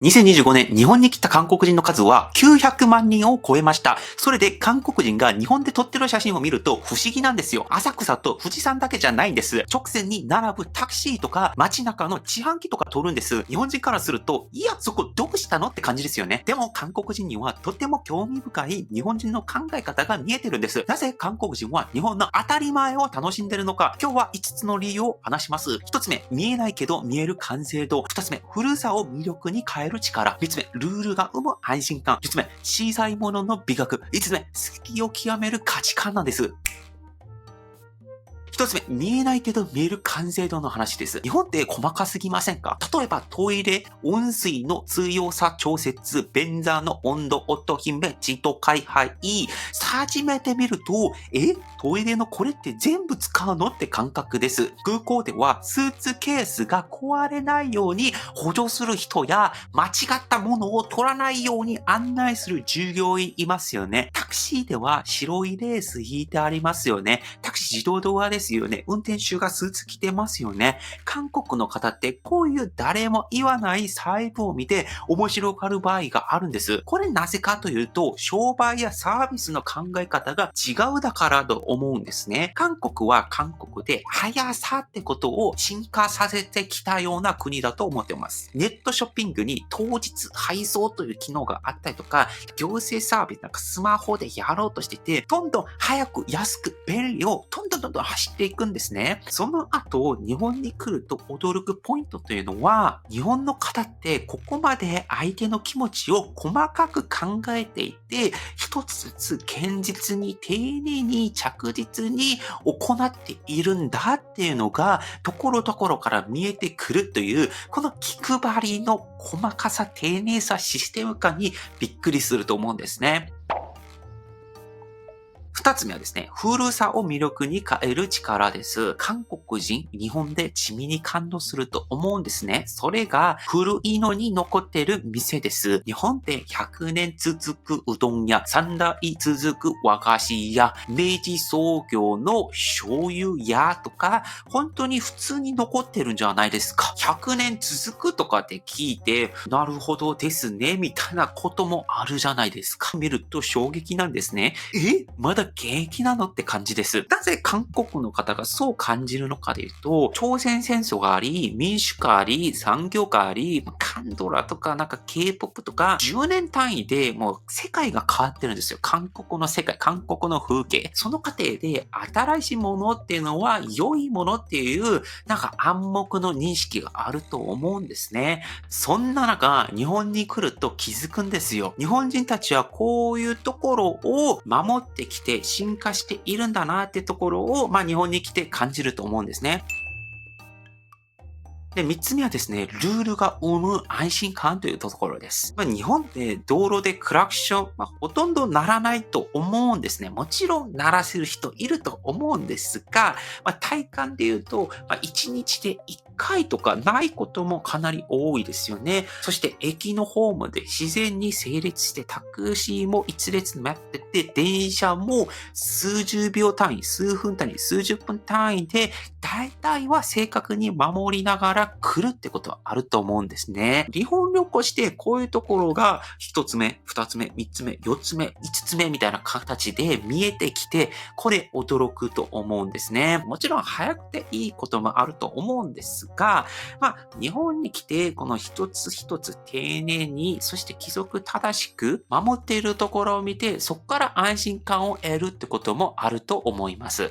2025年、日本に来た韓国人の数は900万人を超えました。それで韓国人が日本で撮ってる写真を見ると不思議なんですよ。浅草と富士山だけじゃないんです。直線に並ぶタクシーとか街中の自販機とか撮るんです。日本人からすると、いや、そこどうしたのって感じですよね。でも韓国人にはとても興味深い日本人の考え方が見えてるんです。なぜ韓国人は日本の当たり前を楽しんでるのか、今日は5つの理由を話します。1つ目、見えないけど見える完成度。2つ目、古さを魅力に変える力。3つ目、ルールが生む安心感。4つ目、小さいものの美学。5つ目、好きを極める価値観なんです。一つ目、見えないけど見える完成度の話です。日本って細かすぎませんか？例えばトイレ、温水の強さ調節、便座の温度、音姫、自動開廃。初めて見ると、トイレのこれって全部使うのって感覚です。空港ではスーツケースが壊れないように補助する人や、間違ったものを取らないように案内する従業員いますよね。タクシーでは白いレース引いてありますよね。タクシー自動ドアですよね。運転手がスーツ着てますよね。韓国の方ってこういう誰も言わない細部を見て面白がる場合があるんです。これなぜかというと、商売やサービスの考え方が違うだからと思うんですね。韓国は韓国で速さってことを進化させてきたような国だと思っています。ネットショッピングに当日配送という機能があったりとか、行政サービスなんかスマホでやろうとしてて、どんどん早く安く便利をどんどん走っていくんですね。その後、日本に来ると驚くポイントというのは、日本の方ってここまで相手の気持ちを細かく考えていて、一つずつ堅実に丁寧に着実に行っているんだっていうのが、ところどころから見えてくるという、この気配りの細かさ、丁寧さ、システム化にびっくりすると思うんですね。二つ目はですね、古さを魅力に変える力です。韓国人、日本で地味に感動すると思うんですね。それが古いのに残っている店です。日本で100年続くうどん屋、3代続く和菓子屋、明治創業の醤油屋とか、本当に普通に残ってるんじゃないですか。100年続くとかって聞いて、なるほどですね、みたいなこともあるじゃないですか。見ると衝撃なんですね。まだ現役なのって感じです。なぜ韓国の方がそう感じるのかというと、朝鮮戦争があり、民主化あり、産業があり、カンドラとかなんか K-POP とか、10年単位でもう世界が変わってるんですよ。韓国の世界、韓国の風景。その過程で新しいものっていうのは良いものっていう、なんか暗黙の認識があると思うんですね。そんな中、日本に来ると気づくんですよ。日本人たちはこういうところを守ってきて進化しているんだなってところを、日本に来て感じると思うんですね。で、3つ目はですね、ルールが生む安心感というところです。日本って道路でクラクション、ほとんど鳴らないと思うんですね。もちろん鳴らせる人いると思うんですが、体感で言うと、1日で1回とかないこともかなり多いですよね。そして駅のホームで自然に整列してタクシーも一列に待ってて、電車も数十秒単位、数分単位、数十分単位で、大体は正確に守りながら来るってことはあると思うんですね。日本旅行してこういうところが1つ目、2つ目、3つ目、4つ目、5つ目みたいな形で見えてきて、これ驚くと思うんですね。もちろん早くていいこともあると思うんですが、日本に来てこの一つ一つ丁寧に、そして規則正しく守っているところを見て、そこから安心感を得るってこともあると思います。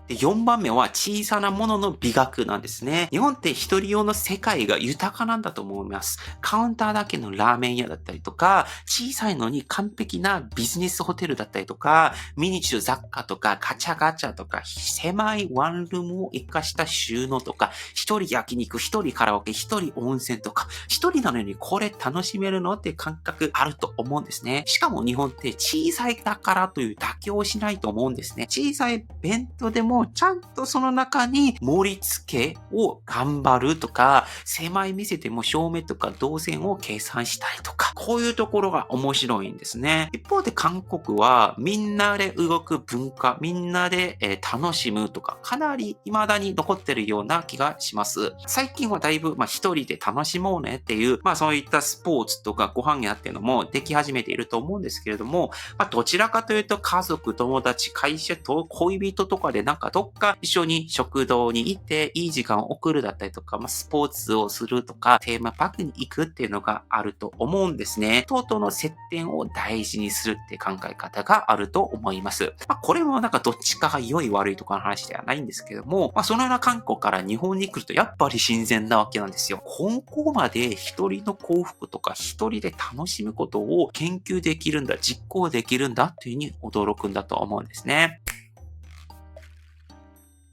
で、4番目は小さなものの美学なんですね。日本って一人用の世界が豊かなんだと思います。カウンターだけのラーメン屋だったりとか、小さいのに完璧なビジネスホテルだったりとか、ミニチュア雑貨とかガチャガチャとか、狭いワンルームを活かした収納とか、一人焼肉、一人カラオケ、一人温泉とか、一人なのにこれ楽しめるのって感覚あると思うんですね。しかも日本って小さいだからという妥協をしないと思うんですね。小さい弁当でもも、ちゃんとその中に盛り付けを頑張るとか、狭い店でも照明とか動線を計算したりとか、こういうところが面白いんですね。一方で韓国はみんなで動く文化、みんなで楽しむとか、かなり未だに残ってるような気がします。最近はだいぶ一人で楽しもうねっていう、そういったスポーツとかご飯屋っていうのもでき始めていると思うんですけれども、どちらかというと家族、友達、会社と恋人とかでどっか一緒に食堂に行っていい時間を送るだったりとか、スポーツをするとか、テーマパークに行くっていうのがあると思うんですね。とうとうの接点を大事にするって考え方があると思います。これもどっちかが良い悪いとかの話ではないんですけども、そのような韓国から日本に来るとやっぱり新鮮なわけなんですよ。ここまで一人の幸福とか一人で楽しむことを研究できるんだ、実行できるんだというふうに驚くんだと思うんですね。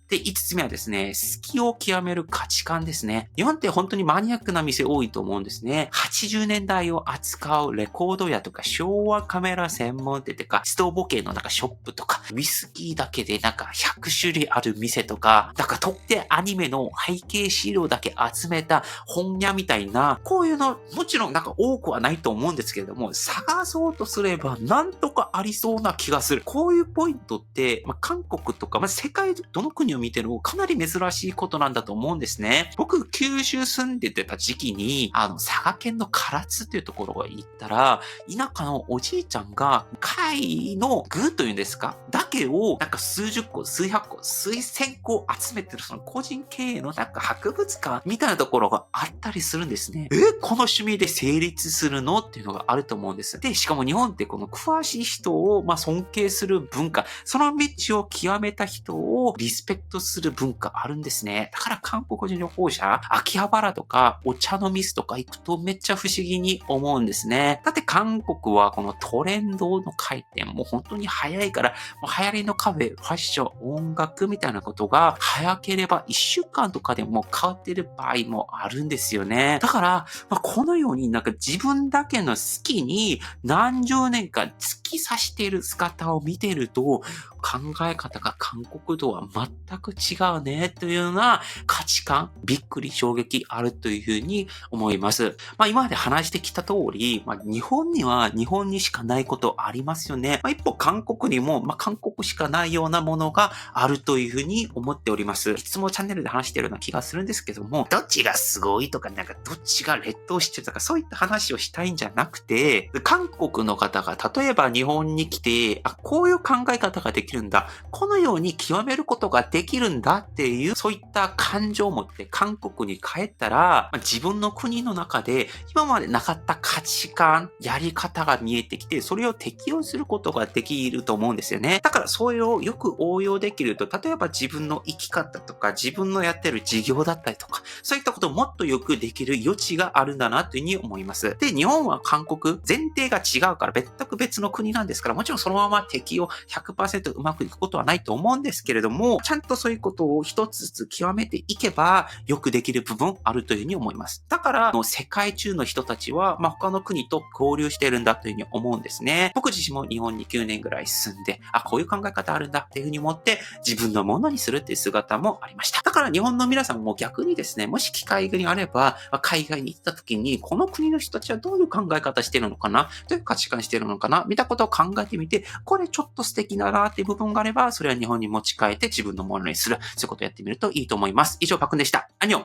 で、5つ目はですね、好きを極める価値観ですね。日本って本当にマニアックな店多いと思うんですね。80年代を扱うレコード屋とか昭和カメラ専門店とか、ストーボ系のショップとか、ウイスキーだけで100種類ある店とか、とってアニメの背景資料だけ集めた本屋みたいな、こういうの、もちろん多くはないと思うんですけれども、探そうとすればなんとかありそうな気がする。こういうポイントって、韓国とか、世界どの国を見てるのかなり珍しいことなんだと思うんですね。僕、九州住んでた時期に、佐賀県の唐津っていうところへ行ったら、田舎のおじいちゃんが、貝の具というんですかだけを、数十個、数百個、数千個集めてるその個人経営の博物館みたいなところがあったりするんですね。この趣味で成立するのっていうのがあると思うんです。で、しかも日本ってこの詳しい人を、尊敬する文化、その道を極めた人をリスペクトする文化あるんですね。だから韓国人旅行者、秋葉原とかお茶の水とか行くとめっちゃ不思議に思うんですね。だって韓国はこのトレンドの回転もう本当に早いから、もう流行りのカフェ、ファッション、音楽みたいなことが早ければ1週間とかでも変わってる場合もあるんですよね。だから、このように自分だけの好きに何十年か突き刺している姿を見ていると、考え方が韓国とは全く違うねというような価値観、びっくり衝撃あるというふうに思います。今まで話してきた通り、日本には日本にしかないことありますよね。一方韓国にも、韓国しかないようなものがあるというふうに思っております。いつもチャンネルで話しているような気がするんですけども、どっちがすごいとか、どっちが劣等してるとか、そういった話をしたいんじゃなくて、韓国の方が例えば日本に来て、こういう考え方ができるんだ。このように極めることができるんだっていう、そういった感情を持って韓国に帰ったら、自分の国の中で今までなかった価値観、やり方が見えてきて、それを適用することができると思うんですよね。だからそれをよく応用できると、例えば自分の生き方とか、自分のやってる事業だったりとか、そういったことをもっとよくできる余地があるんだなというふうに思います。で、日本は韓国、前提が違うから全く別の国なんですから、もちろんそのまま適用100% うまくいくことはないと思うんですけれども、ちゃんとそういうことを一つずつ極めていけば、よくできる部分あるというふうに思います。だから、世界中の人たちは、他の国と交流しているんだというふうに思うんですね。僕自身も日本に9年ぐらい住んで、こういう考え方あるんだっていうふうに思って、自分のものにするっていう姿もありました。だから日本の皆さんも逆にですね、もし機会があれば、海外に行った時に、この国の人たちはどういう考え方しているのかな、どういう価値観しているのかな、見たことを考えてみて、これちょっと素敵だなっていう部分があれば、それは日本に持ち帰って自分のものにする。そういうことをやってみるといいと思います。以上、パクンでした。アニョン。